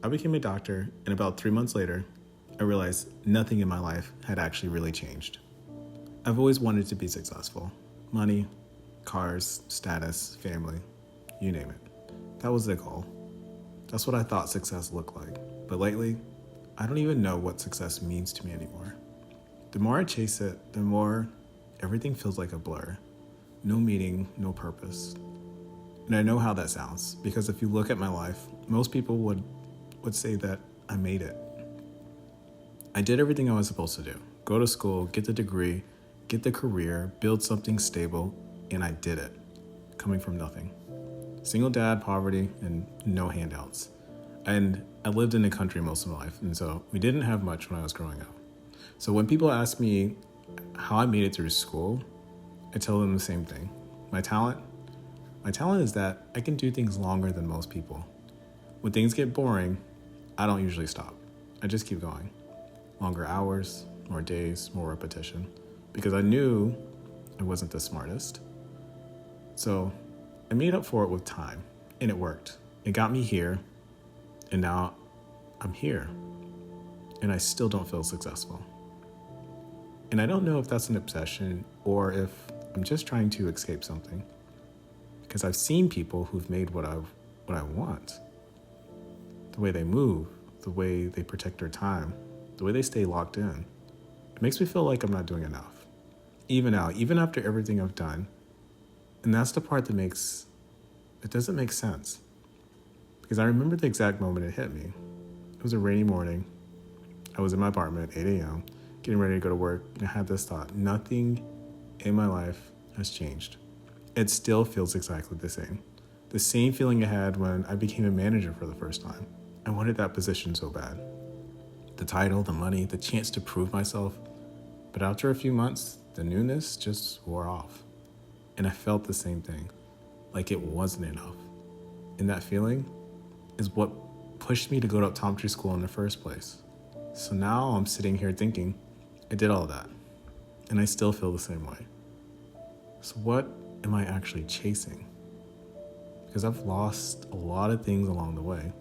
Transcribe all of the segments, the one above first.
I became a doctor, and about 3 months later, I realized nothing in my life had actually really changed. I've always wanted to be successful. Money, cars, status, family, you name it. That was the goal. That's what I thought success looked like. But lately, I don't even know what success means to me anymore. The more I chase it, the more everything feels like a blur. No meaning, no purpose. And I know how that sounds, because if you look at my life, most people would say that I made it. I did everything I was supposed to do. Go to school, get the degree, get the career, build something stable, and I did it. Coming from nothing. Single dad, poverty, and no handouts. And I lived in the country most of my life, and so we didn't have much when I was growing up. So when people ask me how I made it through school, I tell them the same thing. My talent is that I can do things longer than most people. When things get boring, I don't usually stop. I just keep going. Longer hours, more days, more repetition. Because I knew I wasn't the smartest. So I made up for it with time, and it worked. It got me here, and now I'm here, and I still don't feel successful. And I don't know if that's an obsession or if I'm just trying to escape something. Because I've seen people who've made what I want. The way they move, the way they protect their time, the way they stay locked in. It makes me feel like I'm not doing enough. Even now, even after everything I've done. And that's the part that it doesn't make sense. Because I remember the exact moment it hit me. It was a rainy morning. I was in my apartment at 8 a.m., getting ready to go to work, and I had this thought: nothing in my life has changed. It still feels exactly the same. The same feeling I had when I became a manager for the first time. I wanted that position so bad. The title, the money, the chance to prove myself. But after a few months, the newness just wore off. And I felt the same thing, like it wasn't enough. And that feeling is what pushed me to go to optometry school in the first place. So now I'm sitting here thinking, I did all that, and I still feel the same way. So what am I actually chasing? Because I've lost a lot of things along the way.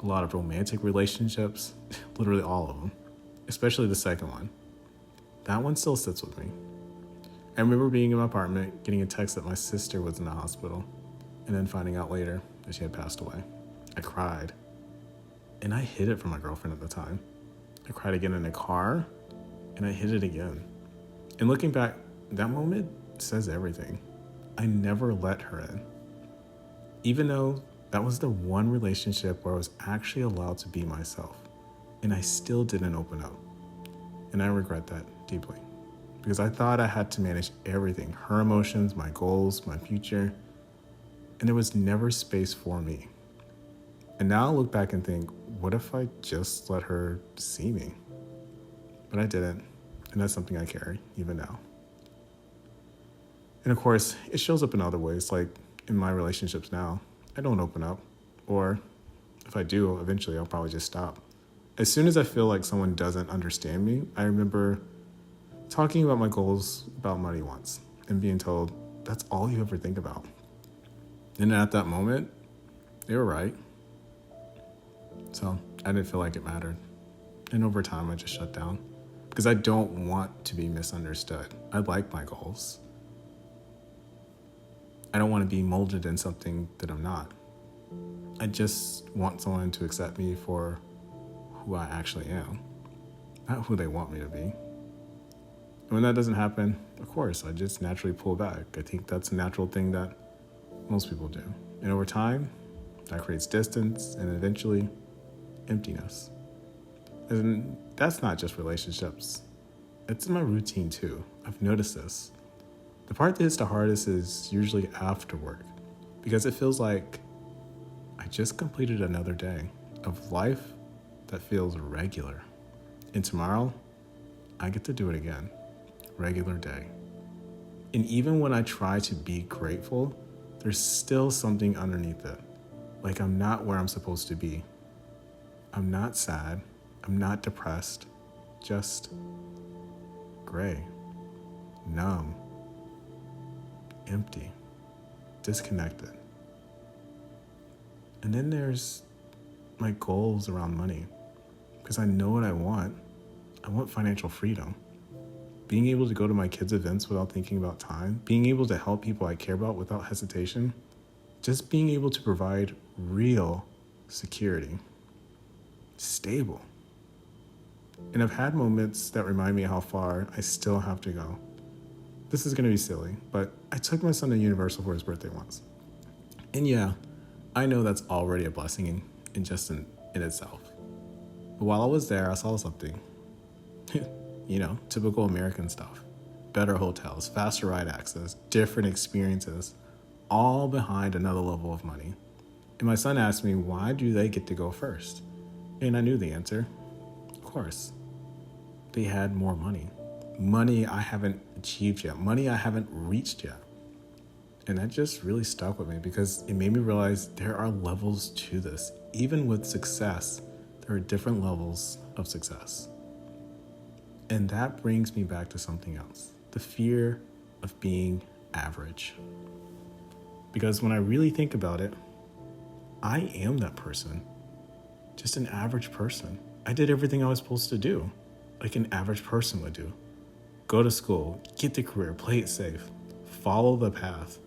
A lot of romantic relationships, literally all of them, especially the second one. That one still sits with me. I remember being in my apartment, getting a text that my sister was in the hospital, and then finding out later that she had passed away. I cried, and I hid it from my girlfriend at the time. I cried again in the car, and I hid it again. And looking back, that moment says everything. I never let her in. Even though that was the one relationship where I was actually allowed to be myself, and I still didn't open up. And I regret that deeply, because I thought I had to manage everything: her emotions, my goals, my future, and there was never space for me. And now I look back and think, what if I just let her see me? But I didn't, and that's something I carry even now. And of course, it shows up in other ways, like in my relationships now. I don't open up, or if I do, eventually I'll probably just stop. As soon as I feel like someone doesn't understand me, I remember talking about my goals about money once and being told, that's all you ever think about. And at that moment, they were right. So I didn't feel like it mattered. And over time, I just shut down because I don't want to be misunderstood. I like my goals. I don't want to be molded in something that I'm not. I just want someone to accept me for who I actually am, not who they want me to be. And when that doesn't happen, of course, I just naturally pull back. I think that's a natural thing that most people do. And over time, that creates distance and eventually emptiness. And that's not just relationships. It's in my routine too. I've noticed this. The part that hits the hardest is usually after work, because it feels like I just completed another day of life that feels regular. And tomorrow, I get to do it again. Regular day. And even when I try to be grateful, there's still something underneath it. Like I'm not where I'm supposed to be. I'm not sad. I'm not depressed. Just gray, numb, empty, disconnected. And then there's my goals around money because I know what I want. I want financial freedom. Being able to go to my kids' events without thinking about time, being able to help people I care about without hesitation, just being able to provide real security, stable. And I've had moments that remind me how far I still have to go. This is going to be silly, but I took my son to Universal for his birthday once. And yeah, I know that's already a blessing in itself. But while I was there, I saw something. Typical American stuff. Better hotels, faster ride access, different experiences, all behind another level of money. And my son asked me, why do they get to go first? And I knew the answer. Of course. They had more money. Money I haven't achieved yet. Money I haven't reached yet. And that just really stuck with me because it made me realize there are levels to this. Even with success, there are different levels of success. And that brings me back to something else. The fear of being average. Because when I really think about it, I am that person. Just an average person. I did everything I was supposed to do, like an average person would do. Go to school, get the career, play it safe, follow the path.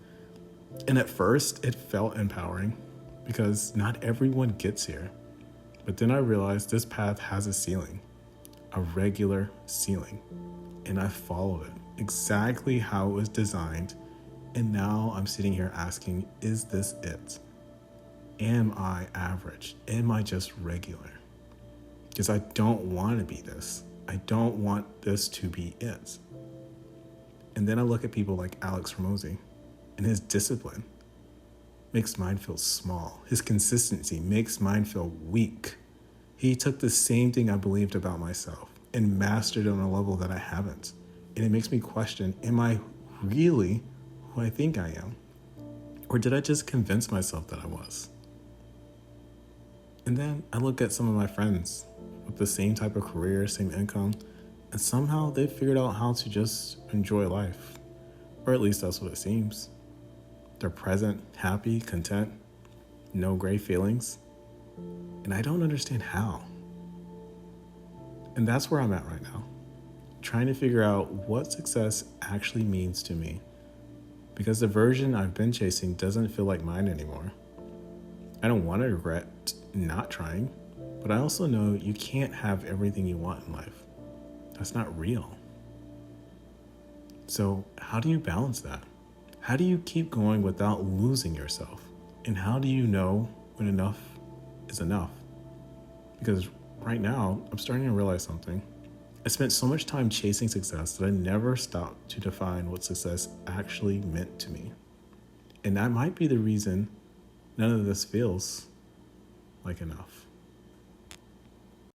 And at first, it felt empowering because not everyone gets here. But then I realized this path has a ceiling, a regular ceiling. And I followed it exactly how it was designed. And now I'm sitting here asking, is this it? Am I average? Am I just regular? Because I don't want to be this. I don't want this to be it. And then I look at people like Alex Hormozi, and his discipline makes mine feel small. His consistency makes mine feel weak. He took the same thing I believed about myself and mastered it on a level that I haven't. And it makes me question, am I really who I think I am? Or did I just convince myself that I was? And then I look at some of my friends with the same type of career, same income, and somehow they figured out how to just enjoy life. Or at least that's what it seems. They're present, happy, content, no gray feelings. And I don't understand how. And that's where I'm at right now. Trying to figure out what success actually means to me. Because the version I've been chasing doesn't feel like mine anymore. I don't want to regret not trying, but I also know you can't have everything you want in life. That's not real. So how do you balance that? How do you keep going without losing yourself? And how do you know when enough is enough? Because right now, I'm starting to realize something. I spent so much time chasing success that I never stopped to define what success actually meant to me. And that might be the reason none of this feels like enough.